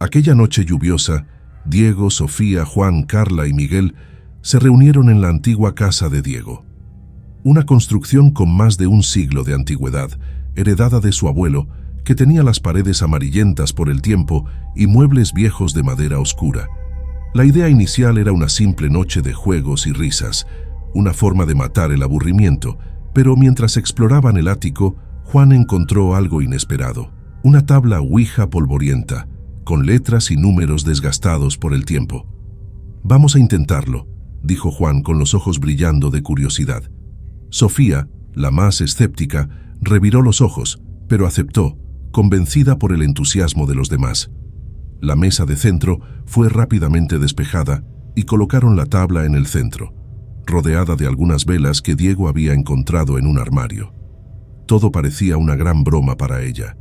Aquella noche lluviosa, Diego, Sofía, Juan, Carla y Miguel se reunieron en la antigua casa de Diego. Una construcción con más de un siglo de antigüedad, heredada de su abuelo, que tenía las paredes amarillentas por el tiempo y muebles viejos de madera oscura. La idea inicial era una simple noche de juegos y risas, una forma de matar el aburrimiento, pero mientras exploraban el ático, Juan encontró algo inesperado: una tabla ouija polvorienta, con letras y números desgastados por el tiempo. «Vamos a intentarlo», dijo Juan con los ojos brillando de curiosidad. Sofía, la más escéptica, reviró los ojos, pero aceptó, convencida por el entusiasmo de los demás. La mesa de centro fue rápidamente despejada y colocaron la tabla en el centro, rodeada de algunas velas que Diego había encontrado en un armario. Todo parecía una gran broma para ella,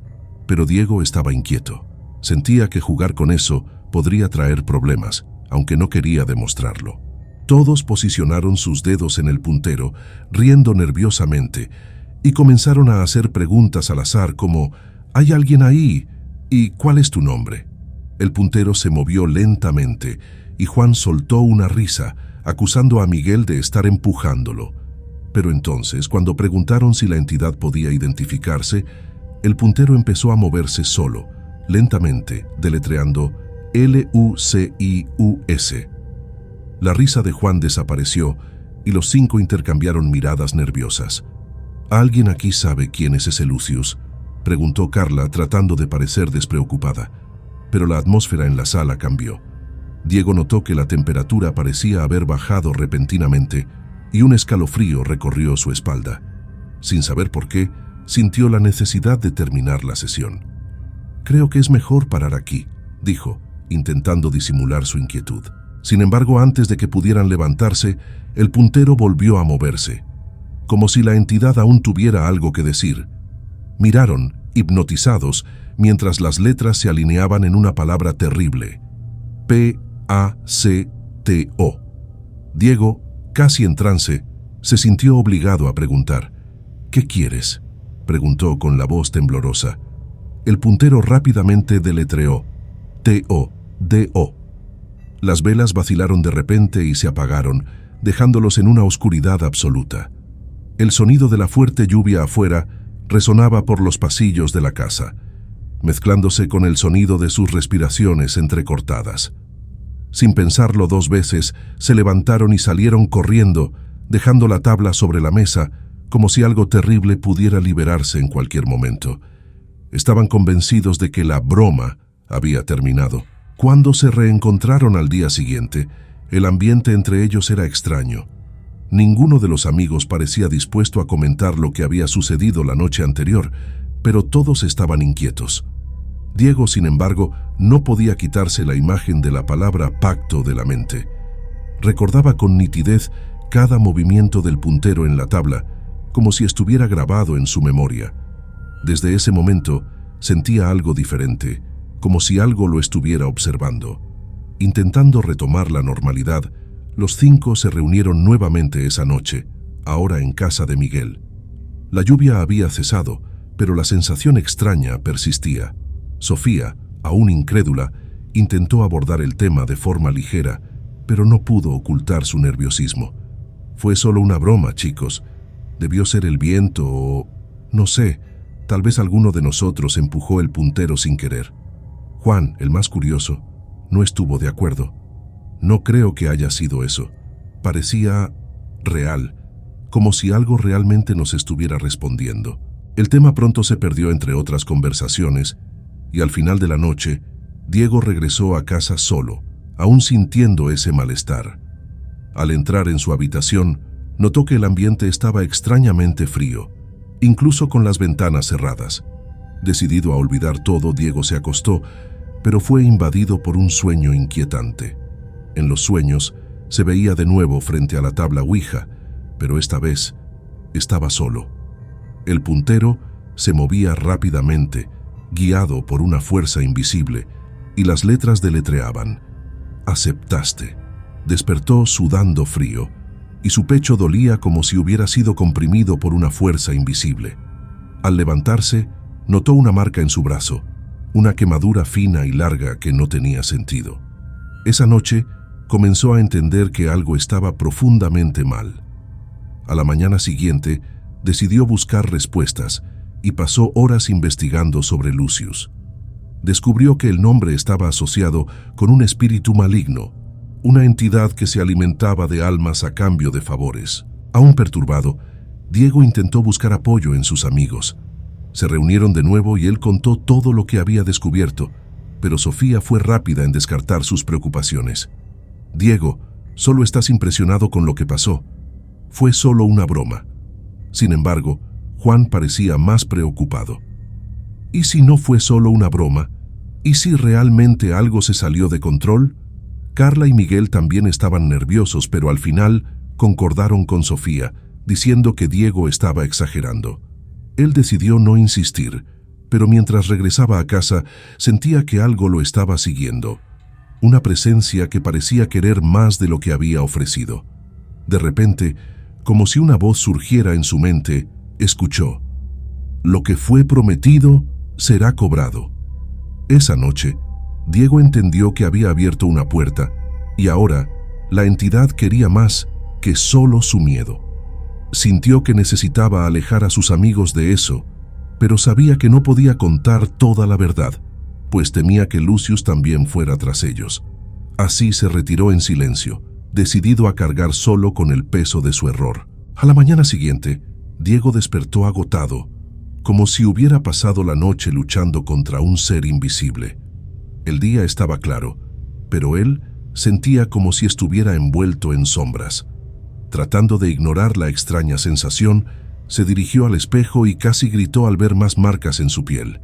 pero Diego estaba inquieto. Sentía que jugar con eso podría traer problemas, aunque no quería demostrarlo. Todos posicionaron sus dedos en el puntero, riendo nerviosamente, y comenzaron a hacer preguntas al azar como: «¿Hay alguien ahí? ¿Y cuál es tu nombre?». El puntero se movió lentamente y Juan soltó una risa, acusando a Miguel de estar empujándolo. Pero entonces, cuando preguntaron si la entidad podía identificarse, el puntero empezó a moverse solo, lentamente, deletreando Lucius. La risa de Juan desapareció y los 5 intercambiaron miradas nerviosas. «¿Alguien aquí sabe quién es ese Lucius?», preguntó Carla, tratando de parecer despreocupada. Pero la atmósfera en la sala cambió. Diego notó que la temperatura parecía haber bajado repentinamente y un escalofrío recorrió su espalda. Sin saber por qué, sintió la necesidad de terminar la sesión. «Creo que es mejor parar aquí», dijo, intentando disimular su inquietud. Sin embargo, antes de que pudieran levantarse, el puntero volvió a moverse, como si la entidad aún tuviera algo que decir. Miraron, hipnotizados, mientras las letras se alineaban en una palabra terrible: P-A-C-T-O. Diego, casi en trance, se sintió obligado a preguntar: «¿Qué quieres?», preguntó con la voz temblorosa. El puntero rápidamente deletreó: T-O-D-O. Las velas vacilaron de repente y se apagaron, dejándolos en una oscuridad absoluta. El sonido de la fuerte lluvia afuera resonaba por los pasillos de la casa, mezclándose con el sonido de sus respiraciones entrecortadas. Sin pensarlo 2 veces, se levantaron y salieron corriendo, dejando la tabla sobre la mesa, como si algo terrible pudiera liberarse en cualquier momento. Estaban convencidos de que la broma había terminado. Cuando se reencontraron al día siguiente, el ambiente entre ellos era extraño. Ninguno de los amigos parecía dispuesto a comentar lo que había sucedido la noche anterior, pero todos estaban inquietos. Diego, sin embargo, no podía quitarse la imagen de la palabra pacto de la mente. Recordaba con nitidez cada movimiento del puntero en la tabla, como si estuviera grabado en su memoria. Desde ese momento, sentía algo diferente, como si algo lo estuviera observando. Intentando retomar la normalidad, los 5 se reunieron nuevamente esa noche, ahora en casa de Miguel. La lluvia había cesado, pero la sensación extraña persistía. Sofía, aún incrédula, intentó abordar el tema de forma ligera, pero no pudo ocultar su nerviosismo. «Fue solo una broma, chicos. Debió ser el viento o... no sé, tal vez alguno de nosotros empujó el puntero sin querer». Juan, el más curioso, no estuvo de acuerdo. «No creo que haya sido eso. Parecía real, como si algo realmente nos estuviera respondiendo». El tema pronto se perdió entre otras conversaciones, y al final de la noche, Diego regresó a casa solo, aún sintiendo ese malestar. Al entrar en su habitación, notó que el ambiente estaba extrañamente frío, incluso con las ventanas cerradas. Decidido a olvidar todo, Diego se acostó, pero fue invadido por un sueño inquietante. En los sueños, se veía de nuevo frente a la tabla ouija, pero esta vez estaba solo. El puntero se movía rápidamente, guiado por una fuerza invisible, y las letras deletreaban: «Aceptaste». Despertó sudando frío, y su pecho dolía como si hubiera sido comprimido por una fuerza invisible. Al levantarse, notó una marca en su brazo, una quemadura fina y larga que no tenía sentido. Esa noche comenzó a entender que algo estaba profundamente mal. A la mañana siguiente decidió buscar respuestas y pasó horas investigando sobre Lucius. Descubrió que el nombre estaba asociado con un espíritu maligno, una entidad que se alimentaba de almas a cambio de favores. Aún perturbado, Diego intentó buscar apoyo en sus amigos. Se reunieron de nuevo y él contó todo lo que había descubierto, pero Sofía fue rápida en descartar sus preocupaciones. «Diego, solo estás impresionado con lo que pasó. Fue solo una broma». Sin embargo, Juan parecía más preocupado. ¿Y si no fue solo una broma? ¿Y si realmente algo se salió de control? Carla y Miguel también estaban nerviosos, pero al final concordaron con Sofía, diciendo que Diego estaba exagerando. Él decidió no insistir, pero mientras regresaba a casa sentía que algo lo estaba siguiendo. Una presencia que parecía querer más de lo que había ofrecido. De repente, como si una voz surgiera en su mente, escuchó: «Lo que fue prometido será cobrado». Esa noche, Diego entendió que había abierto una puerta y ahora la entidad quería más que solo su miedo. Sintió que necesitaba alejar a sus amigos de eso, pero sabía que no podía contar toda la verdad, pues temía que Lucius también fuera tras ellos. Así se retiró en silencio, decidido a cargar solo con el peso de su error. A la mañana siguiente, Diego despertó agotado, como si hubiera pasado la noche luchando contra un ser invisible. El día estaba claro, pero él sentía como si estuviera envuelto en sombras. Tratando de ignorar la extraña sensación, se dirigió al espejo y casi gritó al ver más marcas en su piel.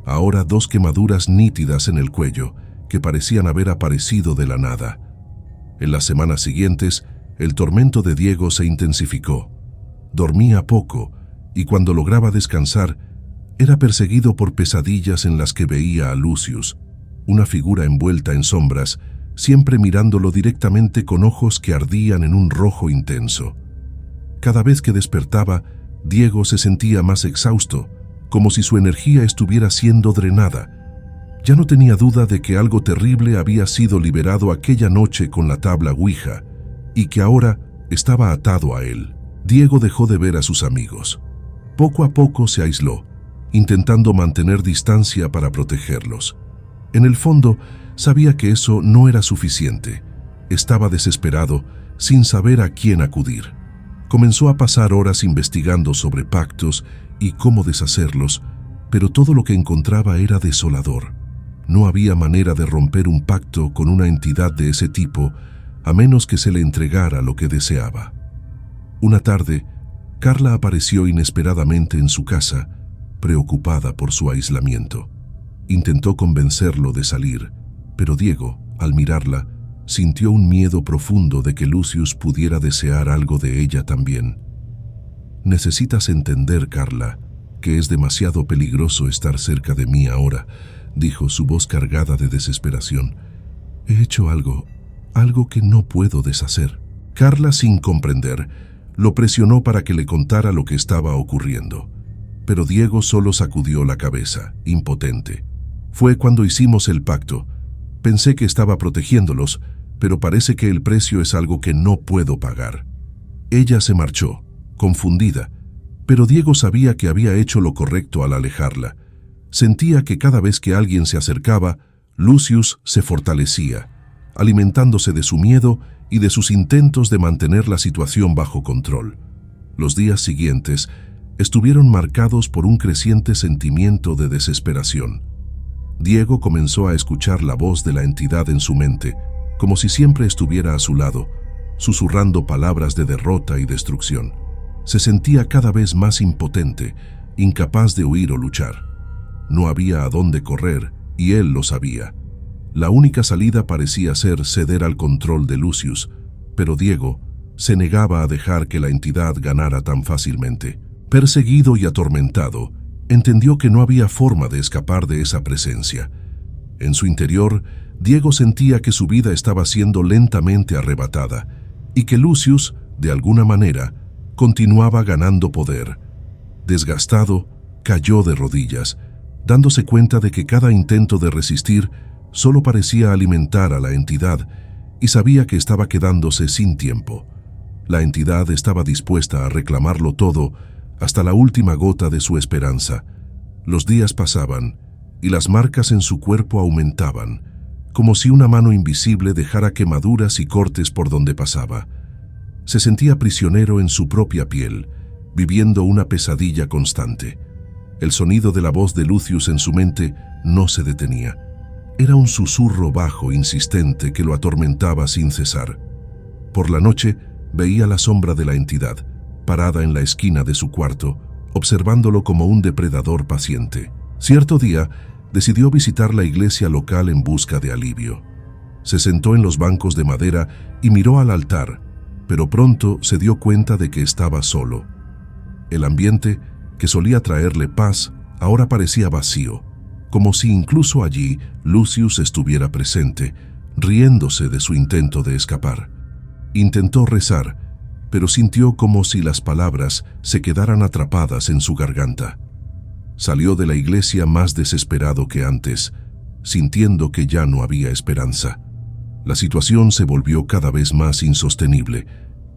Ahora 2 quemaduras nítidas en el cuello, que parecían haber aparecido de la nada. En las semanas siguientes, el tormento de Diego se intensificó. Dormía poco, y cuando lograba descansar, era perseguido por pesadillas en las que veía a Lucius, una figura envuelta en sombras, siempre mirándolo directamente con ojos que ardían en un rojo intenso. Cada vez que despertaba, Diego se sentía más exhausto, como si su energía estuviera siendo drenada. Ya no tenía duda de que algo terrible había sido liberado aquella noche con la tabla Ouija, y que ahora estaba atado a él. Diego dejó de ver a sus amigos. Poco a poco se aisló, intentando mantener distancia para protegerlos. En el fondo, sabía que eso no era suficiente. Estaba desesperado, sin saber a quién acudir. Comenzó a pasar horas investigando sobre pactos y cómo deshacerlos, pero todo lo que encontraba era desolador. No había manera de romper un pacto con una entidad de ese tipo, a menos que se le entregara lo que deseaba. Una tarde, Carla apareció inesperadamente en su casa, preocupada por su aislamiento. Intentó convencerlo de salir, pero Diego, al mirarla, sintió un miedo profundo de que Lucius pudiera desear algo de ella también. «Necesitas entender, Carla, que es demasiado peligroso estar cerca de mí ahora», dijo su voz cargada de desesperación. «He hecho algo que no puedo deshacer». Carla, sin comprender, lo presionó para que le contara lo que estaba ocurriendo. Pero Diego solo sacudió la cabeza, impotente. «Fue cuando hicimos el pacto. Pensé que estaba protegiéndolos, pero parece que el precio es algo que no puedo pagar». Ella se marchó, confundida, pero Diego sabía que había hecho lo correcto al alejarla. Sentía que cada vez que alguien se acercaba, Lucius se fortalecía, alimentándose de su miedo y de sus intentos de mantener la situación bajo control. Los días siguientes estuvieron marcados por un creciente sentimiento de desesperación. Diego comenzó a escuchar la voz de la entidad en su mente, como si siempre estuviera a su lado, susurrando palabras de derrota y destrucción. Se sentía cada vez más impotente, incapaz de huir o luchar. No había a dónde correr, y él lo sabía. La única salida parecía ser ceder al control de Lucius, pero Diego se negaba a dejar que la entidad ganara tan fácilmente. Perseguido y atormentado, entendió que no había forma de escapar de esa presencia. En su interior, Diego sentía que su vida estaba siendo lentamente arrebatada y que Lucius, de alguna manera, continuaba ganando poder. Desgastado, cayó de rodillas dándose cuenta de que cada intento de resistir solo parecía alimentar a la entidad y sabía que estaba quedándose sin tiempo. La entidad estaba dispuesta a reclamarlo todo hasta la última gota de su esperanza. Los días pasaban y las marcas en su cuerpo aumentaban, como si una mano invisible dejara quemaduras y cortes por donde pasaba. Se sentía prisionero en su propia piel, viviendo una pesadilla constante. El sonido de la voz de Lucius en su mente no se detenía. Era un susurro bajo, insistente, que lo atormentaba sin cesar. Por la noche, veía la sombra de la entidad, parada en la esquina de su cuarto, observándolo como un depredador paciente. Cierto día, decidió visitar la iglesia local en busca de alivio. Se sentó en los bancos de madera y miró al altar, pero pronto se dio cuenta de que estaba solo. El ambiente, que solía traerle paz, ahora parecía vacío, como si incluso allí Lucius estuviera presente, riéndose de su intento de escapar. Intentó rezar, pero sintió como si las palabras se quedaran atrapadas en su garganta. Salió de la iglesia más desesperado que antes, sintiendo que ya no había esperanza. La situación se volvió cada vez más insostenible.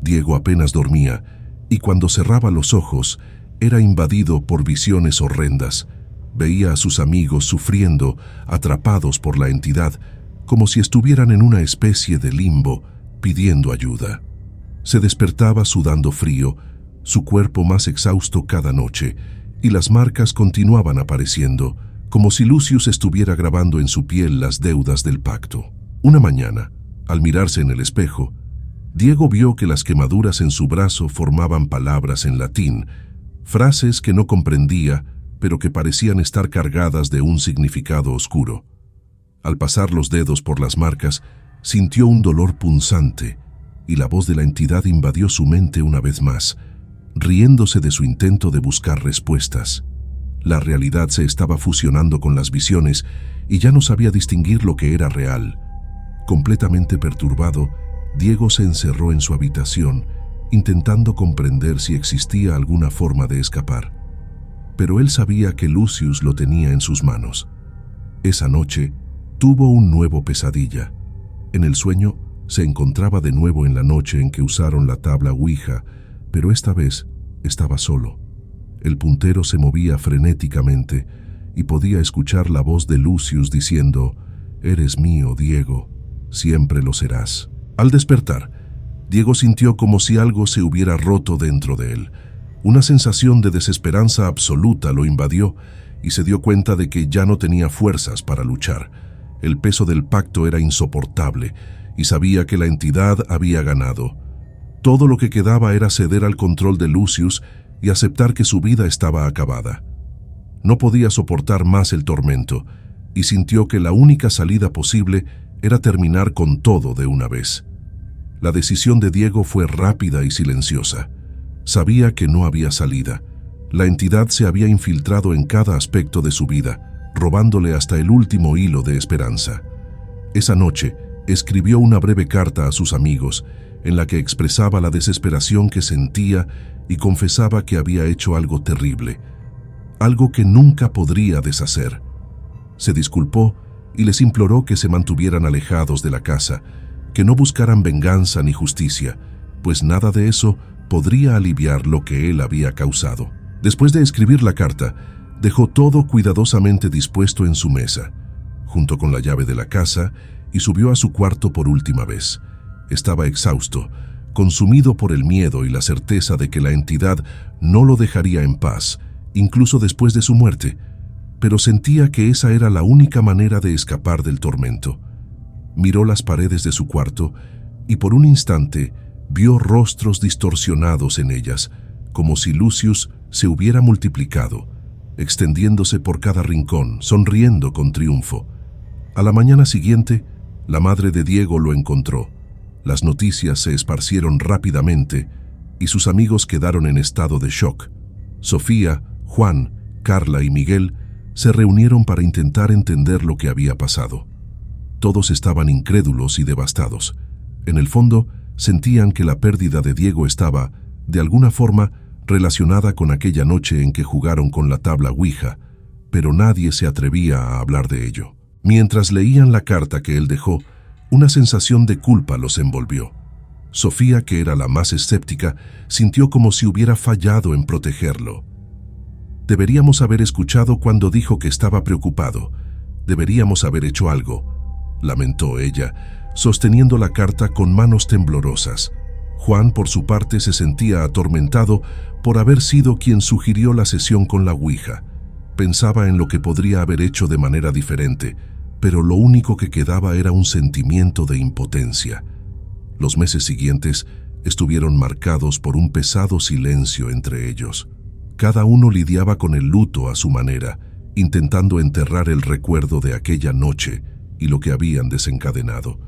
Diego apenas dormía, y cuando cerraba los ojos, era invadido por visiones horrendas. Veía a sus amigos sufriendo, atrapados por la entidad, como si estuvieran en una especie de limbo, pidiendo ayuda. Se despertaba sudando frío, su cuerpo más exhausto cada noche, y las marcas continuaban apareciendo, como si Lucius estuviera grabando en su piel las deudas del pacto. Una mañana, al mirarse en el espejo, Diego vio que las quemaduras en su brazo formaban palabras en latín, frases que no comprendía, pero que parecían estar cargadas de un significado oscuro. Al pasar los dedos por las marcas, sintió un dolor punzante, y la voz de la entidad invadió su mente una vez más, riéndose de su intento de buscar respuestas. La realidad se estaba fusionando con las visiones, y ya no sabía distinguir lo que era real. Completamente perturbado, Diego se encerró en su habitación, intentando comprender si existía alguna forma de escapar. Pero él sabía que Lucius lo tenía en sus manos. Esa noche, tuvo un nuevo pesadilla. En el sueño, se encontraba de nuevo en la noche en que usaron la tabla Ouija, pero esta vez estaba solo. El puntero se movía frenéticamente y podía escuchar la voz de Lucius diciendo: «Eres mío, Diego, siempre lo serás». Al despertar, Diego sintió como si algo se hubiera roto dentro de él. Una sensación de desesperanza absoluta lo invadió y se dio cuenta de que ya no tenía fuerzas para luchar. El peso del pacto era insoportable y sabía que la entidad había ganado. Todo lo que quedaba era ceder al control de Lucius y aceptar que su vida estaba acabada. No podía soportar más el tormento y sintió que la única salida posible era terminar con todo de una vez. La decisión de Diego fue rápida y silenciosa. Sabía que no había salida. La entidad se había infiltrado en cada aspecto de su vida, robándole hasta el último hilo de esperanza. Esa noche, escribió una breve carta a sus amigos, en la que expresaba la desesperación que sentía y confesaba que había hecho algo terrible, algo que nunca podría deshacer. Se disculpó y les imploró que se mantuvieran alejados de la casa, que no buscaran venganza ni justicia, pues nada de eso podría aliviar lo que él había causado. Después de escribir la carta, dejó todo cuidadosamente dispuesto en su mesa, junto con la llave de la casa, y subió a su cuarto por última vez. Estaba exhausto, consumido por el miedo y la certeza de que la entidad no lo dejaría en paz, incluso después de su muerte, pero sentía que esa era la única manera de escapar del tormento. Miró las paredes de su cuarto y por un instante vio rostros distorsionados en ellas, como si Lucius se hubiera multiplicado, extendiéndose por cada rincón, sonriendo con triunfo. A la mañana siguiente, la madre de Diego lo encontró. Las noticias se esparcieron rápidamente y sus amigos quedaron en estado de shock. Sofía, Juan, Carla y Miguel se reunieron para intentar entender lo que había pasado. Todos estaban incrédulos y devastados. En el fondo, sentían que la pérdida de Diego estaba, de alguna forma, relacionada con aquella noche en que jugaron con la tabla Ouija, pero nadie se atrevía a hablar de ello. Mientras leían la carta que él dejó, una sensación de culpa los envolvió. Sofía, que era la más escéptica, sintió como si hubiera fallado en protegerlo. Deberíamos haber escuchado cuando dijo que estaba preocupado. Deberíamos haber hecho algo, lamentó ella, sosteniendo la carta con manos temblorosas. Juan, por su parte, se sentía atormentado por haber sido quien sugirió la sesión con la Ouija. Pensaba en lo que podría haber hecho de manera diferente, pero lo único que quedaba era un sentimiento de impotencia. Los meses siguientes estuvieron marcados por un pesado silencio entre ellos. Cada uno lidiaba con el luto a su manera, intentando enterrar el recuerdo de aquella noche y lo que habían desencadenado.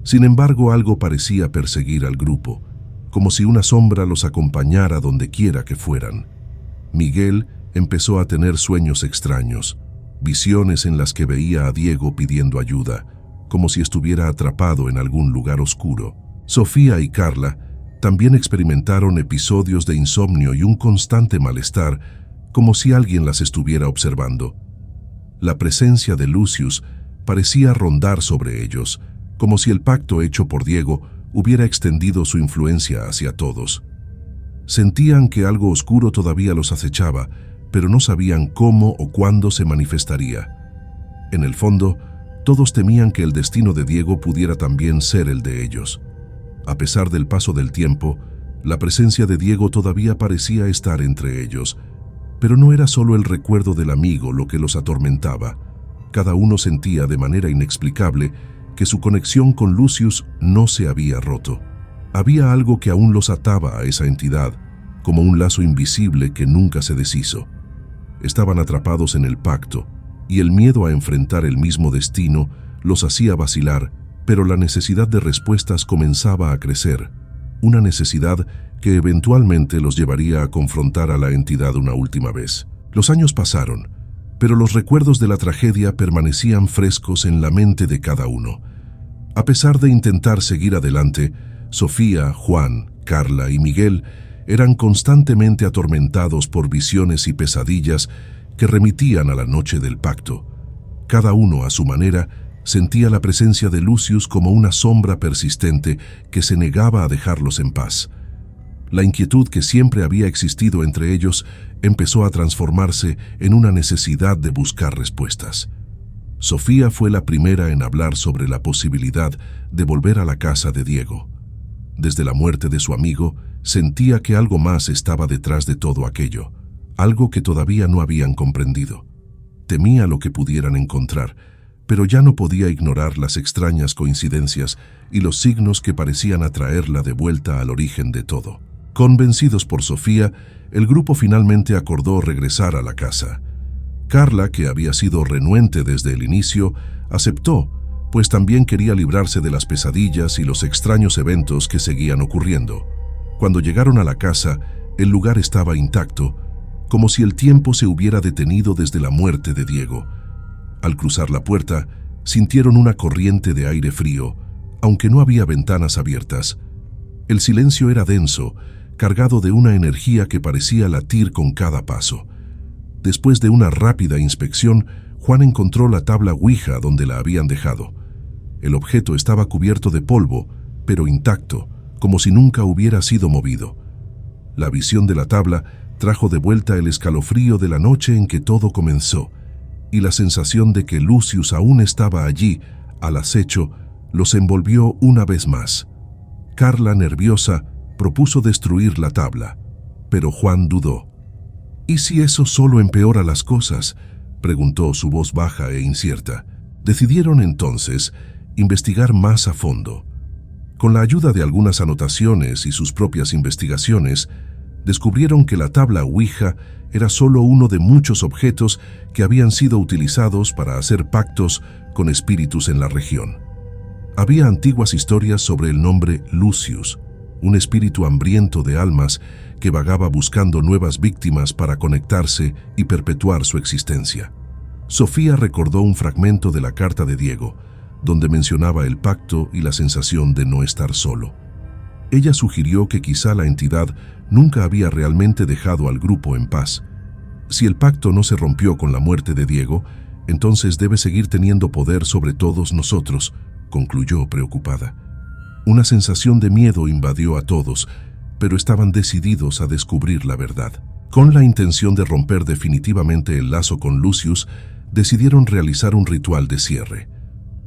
Sin embargo, algo parecía perseguir al grupo, como si una sombra los acompañara donde quiera que fueran. Miguel empezó a tener sueños extraños, visiones en las que veía a Diego pidiendo ayuda, como si estuviera atrapado en algún lugar oscuro. Sofía y Carla también experimentaron episodios de insomnio y un constante malestar, como si alguien las estuviera observando. La presencia de Lucius parecía rondar sobre ellos, como si el pacto hecho por Diego hubiera extendido su influencia hacia todos. Sentían que algo oscuro todavía los acechaba, pero no sabían cómo o cuándo se manifestaría. En el fondo, todos temían que el destino de Diego pudiera también ser el de ellos. A pesar del paso del tiempo, la presencia de Diego todavía parecía estar entre ellos, pero no era solo el recuerdo del amigo lo que los atormentaba. Cada uno sentía de manera inexplicable que su conexión con Lucius no se había roto. Había algo que aún los ataba a esa entidad, como un lazo invisible que nunca se deshizo. Estaban atrapados en el pacto, y el miedo a enfrentar el mismo destino los hacía vacilar, pero la necesidad de respuestas comenzaba a crecer, una necesidad que eventualmente los llevaría a confrontar a la entidad una última vez. Los años pasaron, pero los recuerdos de la tragedia permanecían frescos en la mente de cada uno. A pesar de intentar seguir adelante, Sofía, Juan, Carla y Miguel eran constantemente atormentados por visiones y pesadillas que remitían a la noche del pacto. Cada uno, a su manera, sentía la presencia de Lucius como una sombra persistente que se negaba a dejarlos en paz. La inquietud que siempre había existido entre ellos empezó a transformarse en una necesidad de buscar respuestas. Sofía fue la primera en hablar sobre la posibilidad de volver a la casa de Diego. Desde la muerte de su amigo, sentía que algo más estaba detrás de todo aquello, algo que todavía no habían comprendido. Temía lo que pudieran encontrar, pero ya no podía ignorar las extrañas coincidencias y los signos que parecían atraerla de vuelta al origen de todo. Convencidos por Sofía, el grupo finalmente acordó regresar a la casa. Carla, que había sido renuente desde el inicio, aceptó, pues también quería librarse de las pesadillas y los extraños eventos que seguían ocurriendo. Cuando llegaron a la casa, el lugar estaba intacto, como si el tiempo se hubiera detenido desde la muerte de Diego. Al cruzar la puerta, sintieron una corriente de aire frío, aunque no había ventanas abiertas. El silencio era denso, cargado de una energía que parecía latir con cada paso. Después de una rápida inspección, Juan encontró la tabla Ouija donde la habían dejado. El objeto estaba cubierto de polvo, pero intacto, como si nunca hubiera sido movido. La visión de la tabla trajo de vuelta el escalofrío de la noche en que todo comenzó, y la sensación de que Lucius aún estaba allí, al acecho, los envolvió una vez más. Carla, nerviosa, propuso destruir la tabla, pero Juan dudó. «¿Y si eso solo empeora las cosas?», preguntó su voz baja e incierta. Decidieron entonces investigar más a fondo. Con la ayuda de algunas anotaciones y sus propias investigaciones, descubrieron que la tabla Ouija era solo uno de muchos objetos que habían sido utilizados para hacer pactos con espíritus en la región. Había antiguas historias sobre el nombre Lucius, un espíritu hambriento de almas que vagaba buscando nuevas víctimas para conectarse y perpetuar su existencia. Sofía recordó un fragmento de la carta de Diego, donde mencionaba el pacto y la sensación de no estar solo. Ella sugirió que quizá la entidad nunca había realmente dejado al grupo en paz, Si el pacto no se rompió con la muerte de Diego, entonces debe seguir teniendo poder sobre todos nosotros, concluyó preocupada. Una sensación de miedo invadió a todos, pero estaban decididos a descubrir la verdad. Con la intención de romper definitivamente el lazo con Lucius, decidieron realizar un ritual de cierre.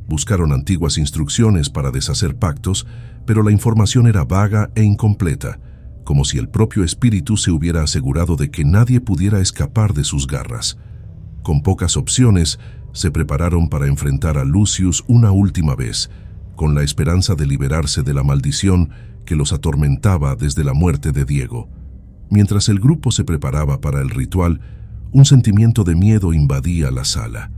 Buscaron antiguas instrucciones para deshacer pactos, pero la información era vaga e incompleta, como si el propio espíritu se hubiera asegurado de que nadie pudiera escapar de sus garras. Con pocas opciones, se prepararon para enfrentar a Lucius una última vez, con la esperanza de liberarse de la maldición que los atormentaba desde la muerte de Diego. Mientras el grupo se preparaba para el ritual, un sentimiento de miedo invadía la sala.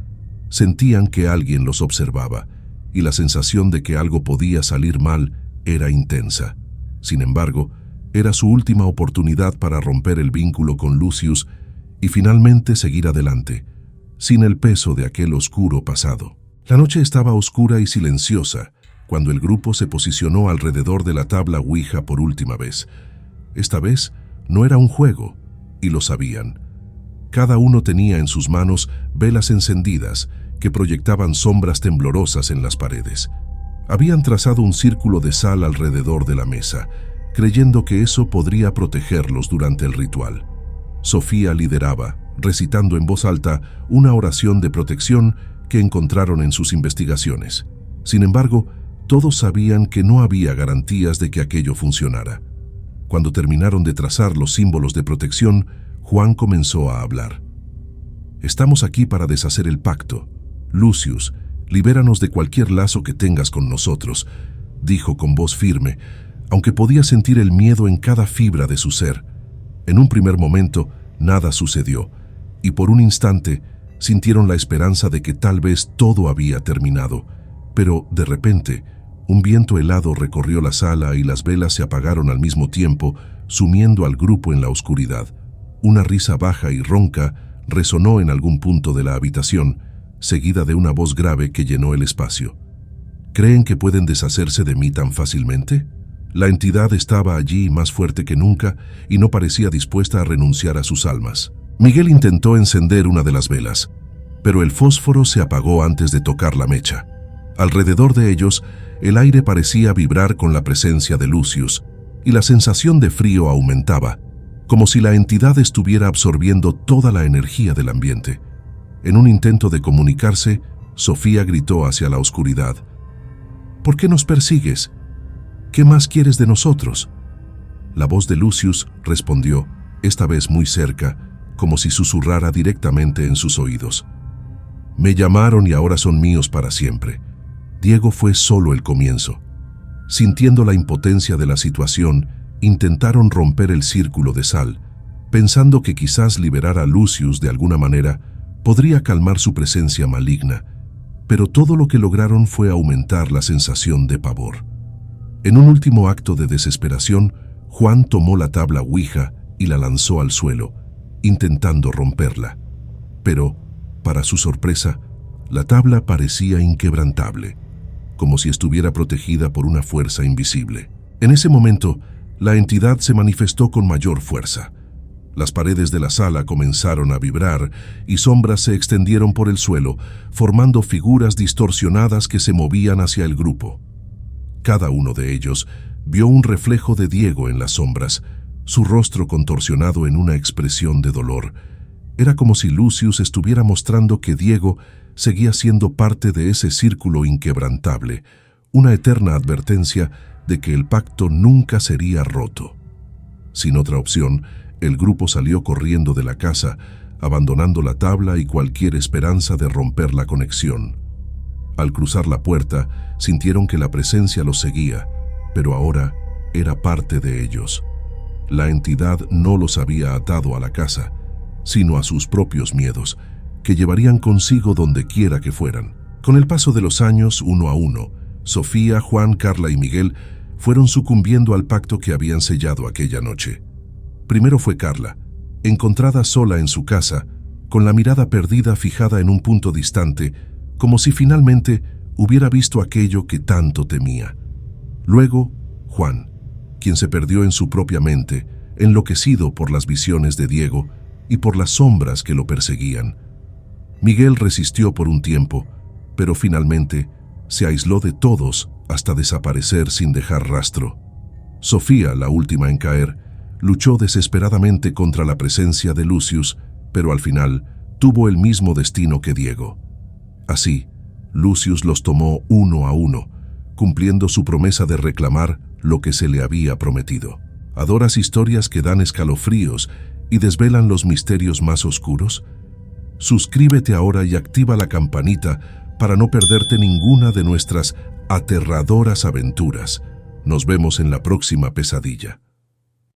Sentían que alguien los observaba, y la sensación de que algo podía salir mal era intensa. Sin embargo, era su última oportunidad para romper el vínculo con Lucius y finalmente seguir adelante, sin el peso de aquel oscuro pasado. La noche estaba oscura y silenciosa cuando el grupo se posicionó alrededor de la tabla Ouija por última vez. Esta vez no era un juego, y lo sabían. Cada uno tenía en sus manos velas encendidas que proyectaban sombras temblorosas en las paredes. Habían trazado un círculo de sal alrededor de la mesa, creyendo que eso podría protegerlos durante el ritual. Sofía lideraba, recitando en voz alta una oración de protección que encontraron en sus investigaciones. Sin embargo, todos sabían que no había garantías de que aquello funcionara. Cuando terminaron de trazar los símbolos de protección, Juan comenzó a hablar. «Estamos aquí para deshacer el pacto. Lucius, libéranos de cualquier lazo que tengas con nosotros», dijo con voz firme, aunque podía sentir el miedo en cada fibra de su ser. En un primer momento, nada sucedió, y por un instante sintieron la esperanza de que tal vez todo había terminado. Pero, de repente, un viento helado recorrió la sala y las velas se apagaron al mismo tiempo, sumiendo al grupo en la oscuridad. Una risa baja y ronca resonó en algún punto de la habitación, seguida de una voz grave que llenó el espacio. ¿Creen que pueden deshacerse de mí tan fácilmente? La entidad estaba allí más fuerte que nunca y no parecía dispuesta a renunciar a sus almas. Miguel intentó encender una de las velas, pero el fósforo se apagó antes de tocar la mecha. Alrededor de ellos, el aire parecía vibrar con la presencia de Lucius, y la sensación de frío aumentaba, como si la entidad estuviera absorbiendo toda la energía del ambiente. En un intento de comunicarse, Sofía gritó hacia la oscuridad. «¿Por qué nos persigues? ¿Qué más quieres de nosotros?». La voz de Lucius respondió, esta vez muy cerca, como si susurrara directamente en sus oídos. «Me llamaron y ahora son míos para siempre». Diego fue solo el comienzo. Sintiendo la impotencia de la situación, intentaron romper el círculo de sal, pensando que quizás liberar a Lucius de alguna manera podría calmar su presencia maligna, pero todo lo que lograron fue aumentar la sensación de pavor. En un último acto de desesperación, Juan tomó la tabla Ouija y la lanzó al suelo, intentando romperla. Pero, para su sorpresa, la tabla parecía inquebrantable, como si estuviera protegida por una fuerza invisible. En ese momento, la entidad se manifestó con mayor fuerza. Las paredes de la sala comenzaron a vibrar y sombras se extendieron por el suelo, formando figuras distorsionadas que se movían hacia el grupo. Cada uno de ellos vio un reflejo de Diego en las sombras, su rostro contorsionado en una expresión de dolor. Era como si Lucius estuviera mostrando que Diego seguía siendo parte de ese círculo inquebrantable, una eterna advertencia de que el pacto nunca sería roto. Sin otra opción, el grupo salió corriendo de la casa, abandonando la tabla y cualquier esperanza de romper la conexión. Al cruzar la puerta, sintieron que la presencia los seguía, pero ahora era parte de ellos. La entidad no los había atado a la casa, sino a sus propios miedos, que llevarían consigo donde quiera que fueran. Con el paso de los años, uno a uno, Sofía, Juan, Carla y Miguel fueron sucumbiendo al pacto que habían sellado aquella noche. Primero fue Carla, encontrada sola en su casa, con la mirada perdida fijada en un punto distante, como si finalmente hubiera visto aquello que tanto temía. Luego, Juan, quien se perdió en su propia mente, enloquecido por las visiones de Diego, y por las sombras que lo perseguían. Miguel resistió por un tiempo, pero finalmente se aisló de todos hasta desaparecer sin dejar rastro. Sofía, la última en caer, luchó desesperadamente contra la presencia de Lucius, pero al final tuvo el mismo destino que Diego. Así, Lucius los tomó uno a uno, cumpliendo su promesa de reclamar lo que se le había prometido. ¿Adoras historias que dan escalofríos y desvelan los misterios más oscuros? Suscríbete ahora y activa la campanita para no perderte ninguna de nuestras aterradoras aventuras. Nos vemos en la próxima pesadilla.